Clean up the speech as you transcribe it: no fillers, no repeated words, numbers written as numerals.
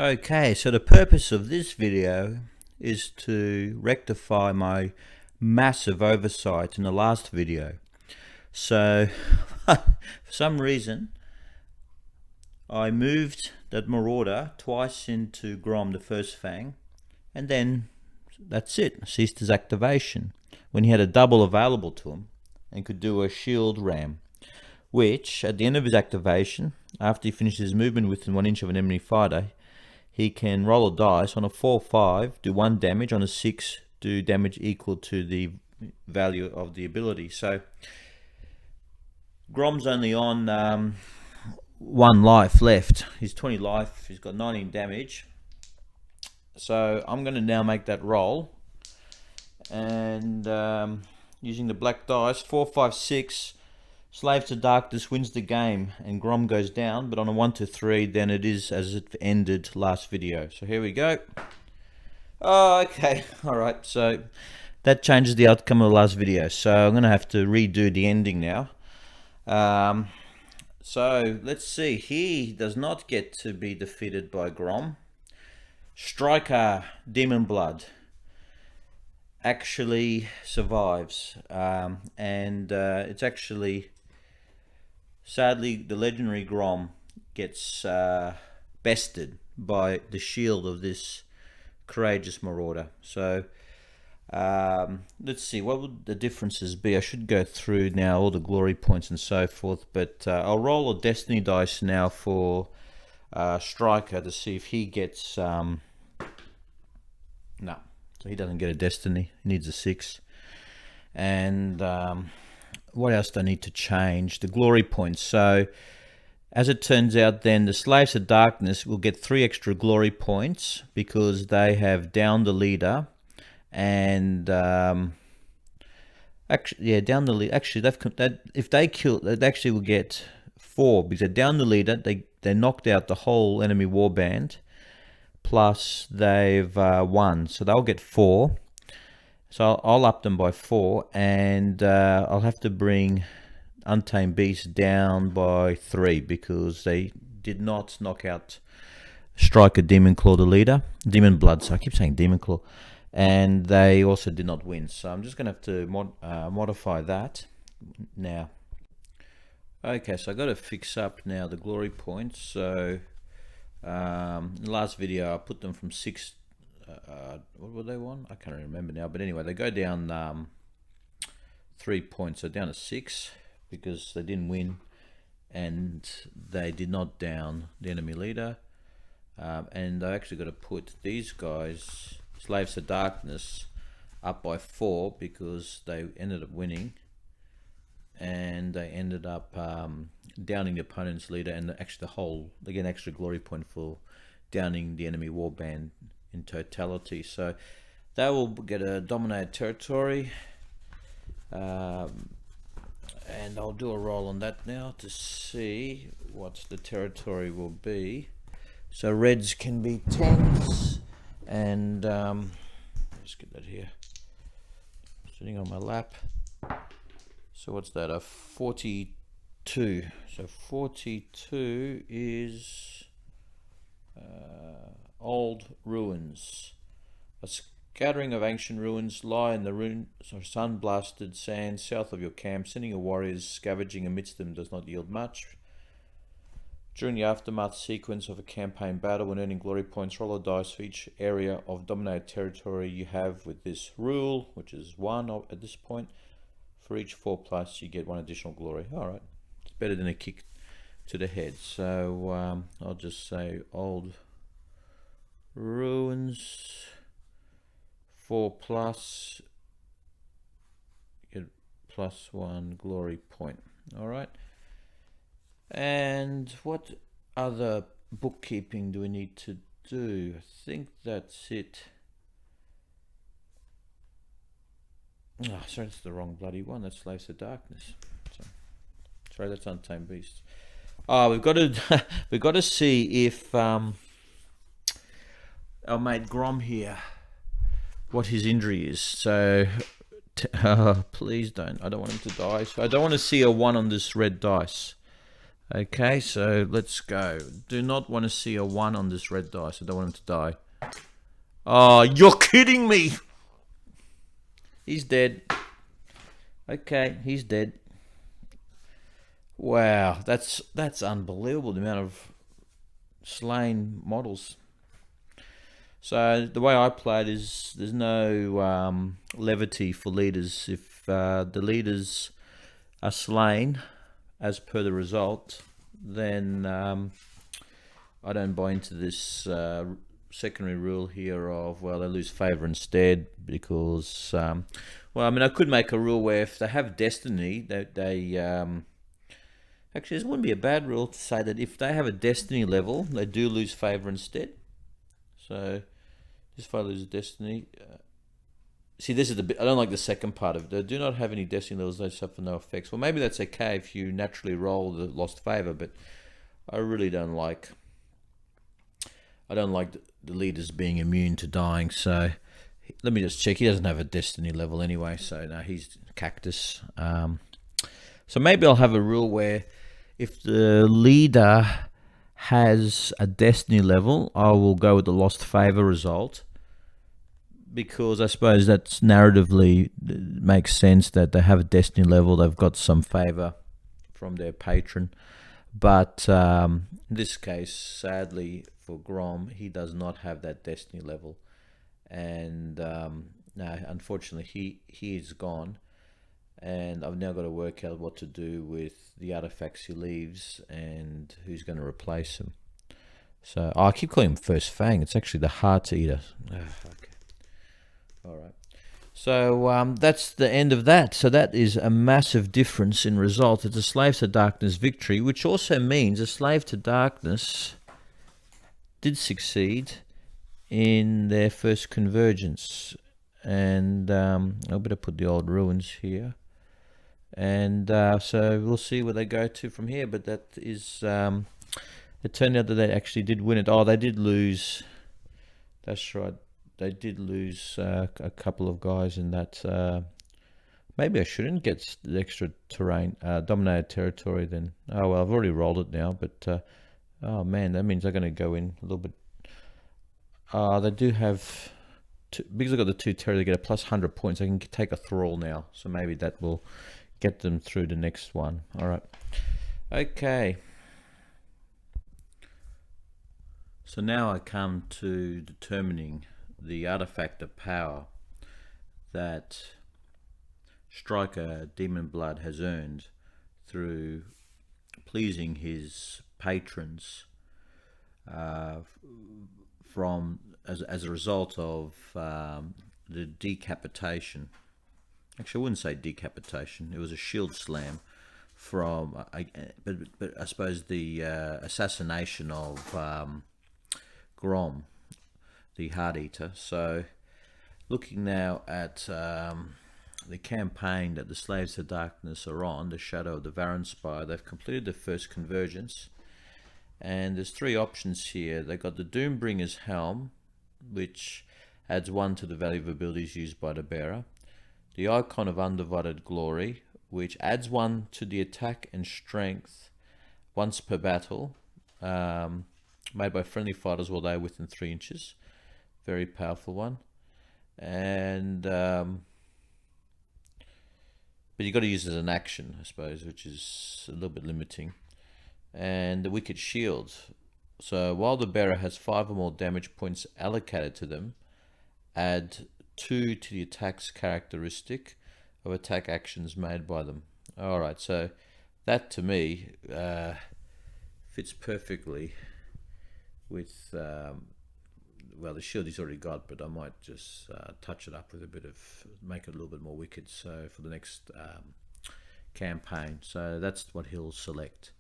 Okay, so the purpose of this video is to rectify my massive oversight in the last video. So, for some reason, I moved that Marauder twice into Grom, the first Fang, and then that's it, ceased his activation when he had a double available to him and could do a shield ram, which at the end of his activation, after he finishes his movement within 1 inch of an enemy fighter, he can roll a dice. On a 4-5, do 1 damage. On a 6, do damage equal to the value of the ability. So Grom's only on 1 life left. He's 20 life. He's got 19 damage. So I'm going to now make that roll. And using the black dice, 4, 5, 6. Slave to Darkness wins the game and Grom goes down, but on a 1 to 3, then it is as it ended last video. So here we go. Oh, okay. Alright, so that changes the outcome of the last video. So I'm going to have to redo the ending now. So let's see. He does not get to be defeated by Grom. Striker, Demon Blood, actually survives. And it's actually... Sadly, the legendary Grom gets bested by the shield of this courageous Marauder. So let's see, what would the differences be? I should go through now all the glory points and so forth, but I'll roll a destiny dice now for Striker to see if he gets... No, so he doesn't get a destiny, he needs a 6. And... what else do I need to change? The glory points. So as it turns out, then the Slaves of Darkness will get 3 extra glory points because they have downed the leader. And actually, yeah, down the leader. Actually, if they kill, they actually will get 4 because they down the leader. They knocked out the whole enemy warband. Plus they've won, so they'll get 4. So I'll up them by 4, and I'll have to bring Untamed Beasts down by 3 because they did not knock out Striker, Demon Claw, the leader, Demon Blood. So I keep saying Demon Claw, and they also did not win. So I'm just gonna have to modify that now. Okay, so I got to fix up now the glory points. So in the last video I put them from 6. What were they on? I can't remember now, but anyway, they go down 3 points, so down to 6 because they didn't win and they did not down the enemy leader. And I actually got to put these guys, Slaves of Darkness, up by 4 because they ended up winning, and they ended up downing the opponent's leader, and actually they get an extra glory point for downing the enemy warband in totality. So they will get a dominated territory, and I'll do a roll on that now to see what the territory will be. So reds can be 10s, and let's get that here, sitting on my lap. So what's that, a 42? So 42 is old ruins. A scattering of ancient ruins lie in the sun-blasted sands south of your camp. Sending your warriors scavenging amidst them does not yield much. During the aftermath sequence of a campaign battle, when earning glory points, roll a dice for each area of dominated territory you have with this rule, which is 1 at this point. For each 4+, you get 1 additional glory. Alright, it's better than a kick to the head. So I'll just say old ruins, 4+, get +1 glory point. Alright, and what other bookkeeping do we need to do? I think that's it. Oh, sorry, that's the wrong bloody one. That's Slaves of Darkness. Sorry, that's Untamed Beasts. Oh, we've got to see if our mate Grom here, what his injury is. So please don't. I don't want him to die. So I don't want to see a 1 on this red dice. Okay, so let's go. Do not want to see a 1 on this red dice. I don't want him to die. Oh, you're kidding me! He's dead. Okay, he's dead. Wow, that's unbelievable, the amount of slain models. So the way I play it is there's no levity for leaders. If the leaders are slain as per the result, then I don't buy into this secondary rule here of, well, they lose favour instead because, well, I mean, I could make a rule where if they have destiny, they actually, this wouldn't be a bad rule to say that if they have a destiny level, they do lose favour instead. So, if I lose a destiny, see, this is the bit I don't like the second part of it. They do not have any destiny levels; they suffer no effects. Well, maybe that's okay if you naturally roll the lost favour, but I really don't like. I don't like the leaders being immune to dying. So, let me just check. He doesn't have a destiny level anyway, so no, he's cactus. So maybe I'll have a rule where if the leader has a destiny level, I will go with the lost favor result, because I suppose that's narratively makes sense that they have a destiny level, they've got some favor from their patron. But in this case, sadly for Grom, he does not have that destiny level, and no, unfortunately he is gone. And I've now got to work out what to do with the artifacts he leaves and who's going to replace him. So I keep calling him First Fang. It's actually the Heart Eater. Okay. All right. So that's the end of that. So that is a massive difference in result. It's a Slave to Darkness victory, which also means a Slave to Darkness did succeed in their first convergence. And I better put the old ruins here. And so we'll see where they go to from here. But that is, it turned out that they actually did win it. Oh, they did lose. That's right. They did lose a couple of guys in that. Maybe I shouldn't get the extra terrain, dominated territory then. Oh, well, I've already rolled it now. But, oh, man, that means they're going to go in a little bit. They do have, because they've got the 2 terror, they get a plus 100 points. They can take a thrall now. So maybe that will get them through the next one. All right. Okay. So now I come to determining the artifact of power that Striker Demon Blood has earned through pleasing his patrons from as a result of the decapitation. Actually, I wouldn't say decapitation. It was a shield slam from, but I suppose the assassination of Grom, the Heart Eater. So, looking now at the campaign that the Slaves to Darkness are on, the Shadow of the Varan Spire, they've completed the first convergence, and there's 3 options here. They've got the Doombringer's Helm, which adds 1 to the value of abilities used by the bearer. The Icon of Undivided Glory, which adds 1 to the attack and strength once per battle, made by friendly fighters while they are within 3 inches. Very powerful one. And but you've got to use it as an action, I suppose, which is a little bit limiting. And the Wicked Shield. So while the bearer has 5 or more damage points allocated to them, add 2 to the attack's characteristic of attack actions made by them. Alright, so that to me fits perfectly with, well, the shield he's already got, but I might just touch it up with a bit of, make it a little bit more wicked, so for the next campaign. So that's what he'll select.